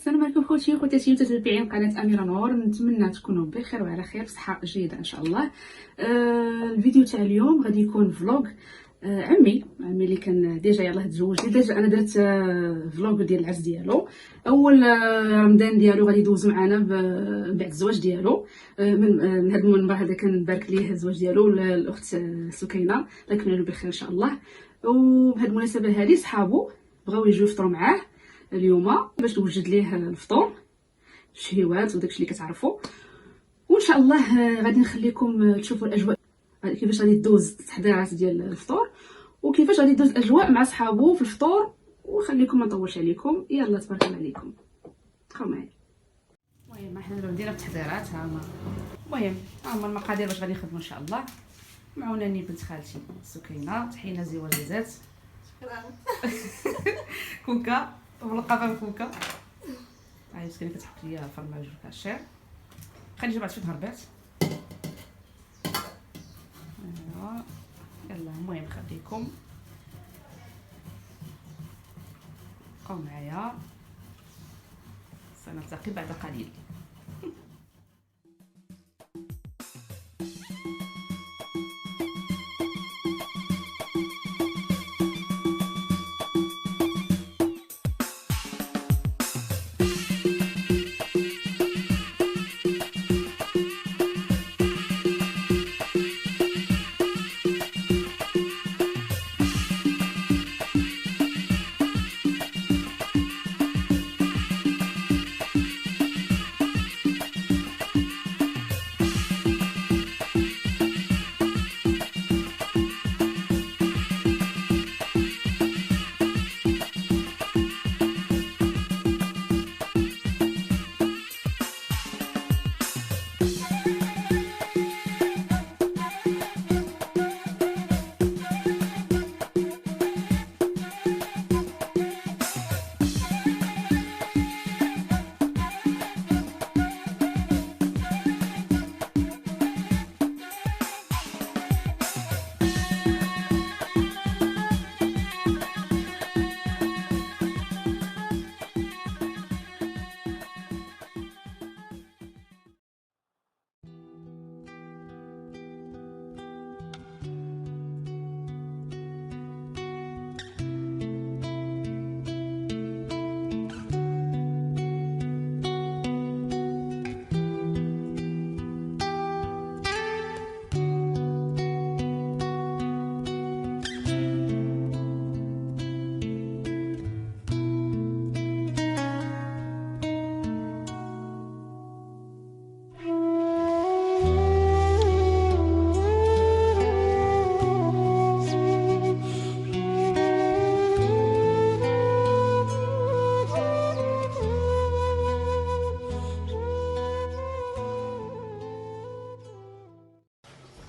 السلام عليكم خوتي وخواتاتي متابعين قناه اميره نور، نتمنى تكونوا بخير وعلى خير بصحه جيده ان شاء الله. الفيديو تاع اليوم غادي يكون فلوغ عمي اللي كان ديجا يلاه تزوج. ديجا انا درت فلوغ ديال العرس ديالو، اول رمضان ديالو غادي يدوز معنا بعد الزواج ديالو. من هذا المنبر هذا كنبارك ليه الزواج ديالو الاخت سكينه، الله يكون له بخير ان شاء الله. وبهذه المناسبه هذه صحابو بغاو يجيو يفطروا معاه اليوم باش نوجد ليه الفطور الشهيوات وداكشي اللي كتعرفوا. وان شاء الله غادي نخليكم تشوفوا الاجواء كيفاش غادي تدوز التحضيرات ديال الفطور وكيفاش غادي تدوز الاجواء مع صحابو في الفطور. وخليكم ما نطولش عليكم، يلا تبارك الله عليكم بقاو معايا. المهم حنا دابا بدينا بالتحضيرات. المهم هما المقادير باش غادي نخدموا ان شاء الله. معوناني بنت خالتي سكينه، تحينا زواجات كوكا ولقبها كوكا. هاي سكينه كتحط ليا فرماج وكاشير، خلي بعد في هربات. ايوا يلا المهم خليكم بقاو معايا، سنلتقي بعد قليل.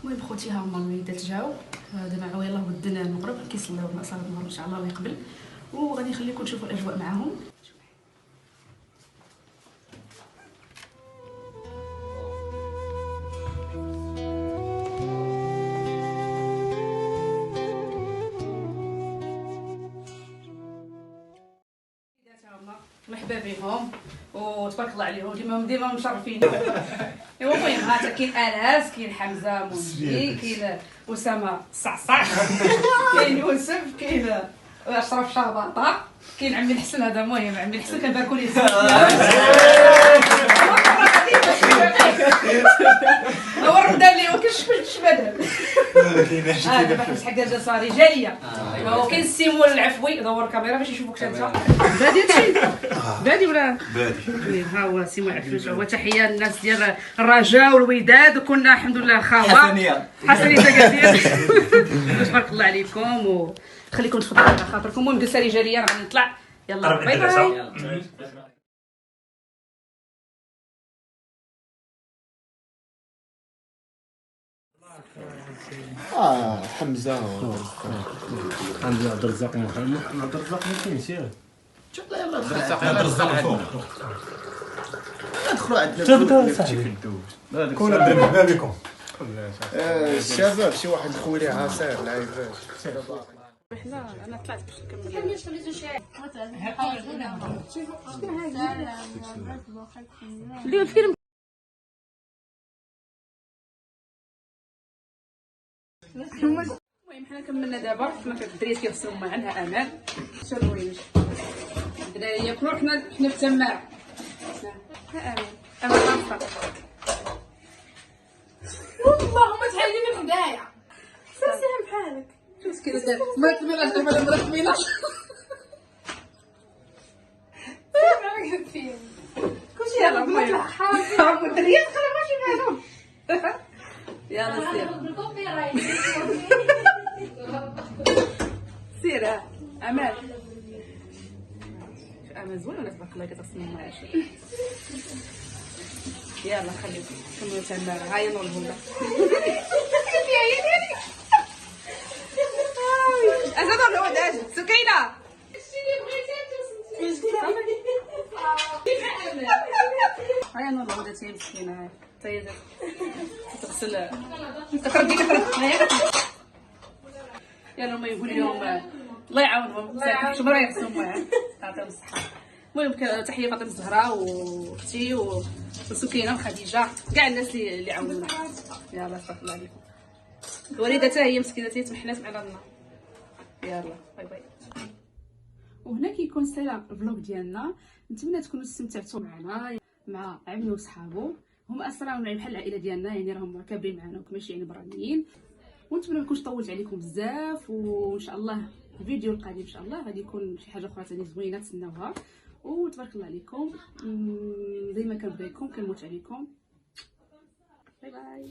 المهم خوتي ها هما الوليدات جاو دابا، يلاه ودنا المغرب كيصليو صلاه المغرب ان شاء الله يقبل، وغادي نخليكم تشوفوا الاجواء معاهم. مرحبا بهم وتبارك الله عليهم، ديما مشرفين. ايوا المهم ها كاين انس، كاين حمزه منجي، كاين اسامه صعصع، كاين يوسف، كاين اشرف شرباطه، كاين عمي الحسن. هذا المهم عمي الحسن كنباركوا ليه هو الرمضان اللي هو كنشوفش بدل دابا حبس حق الجلسه رجاليه. وكاين السيمول العفوي دور الكاميرا باش يشوفوك انت. بادي هادشي بادي ولا بادي؟ ها هو السيمول العفوي. هو تحيه للناس ديال الرجاء والوداد، وكنا الحمد لله خاوه حسنيه كثير. تبارك الله عليكم وخليكم تفضلوا على خاطركم. المهم جلسه رجاليه غادي نطلع، يلا باي باي. حمزه عبد الرزاق محمد. عبد الرزاق ما كاينش ياك. لا يلا عبد الرزاق فوق ندخلوا عندنا تبدا صاحبي كون درنا بكم الشباب. شي واحد الخويلي عصير لعيبات انا طلعت باش نكمل. اليوم الفيلم المهم حنا كملنا دابا. حنا الدريات كيغسلوا ما عندها امان. شروينج الدراري ياكلوا، حنا في التماع. امان غنفطر. اللهم تحيدي من بدايه سلام بحالك. شو مسكينه دابا ما تميلاش دابا ما تميلاش. كلشي يلاه المهم عرفوا الدريات خلي ماشي معاهم. يلا سير امان. امان زوين ولا تبارك الله كتغسل من العشاء. يلا خليكم كملوا تمارين. هاي نور الهدى. اجا نور الهدى. اجا سكينه هاي نور الهدى. تي مسكينه هاي طيب تغسل تخرجي يلا ما يقول لهم الله يعاونهم. شوف راه يغسلوا معاه يعطيهم الصحه. المهم تحيه فاطمه الزهراء واختي وسكينه وخديجه كاع الناس اللي عاونونا. يلا صافي الله عليكم. الوالده حتى هي مسكينه تمحلات معنا النار. يلا باي باي. وهنا كيكون سالا الفلوق ديالنا. نتمنى تكونوا استمتعتوا معنا مع عمي وصحابو. هما اصلا بحال العائله ديالنا، يعني راهم كابرين معنا ماشي يعني برانيين. ونتمنى ما نكونش طولت عليكم بزاف. وان شاء الله الفيديو القادم ان شاء الله غادي يكون شي حاجه اخرى ثاني زوينه تسناوها. وتبارك الله عليكم. زي ما كنبغيكم كنموت عليكم. باي باي.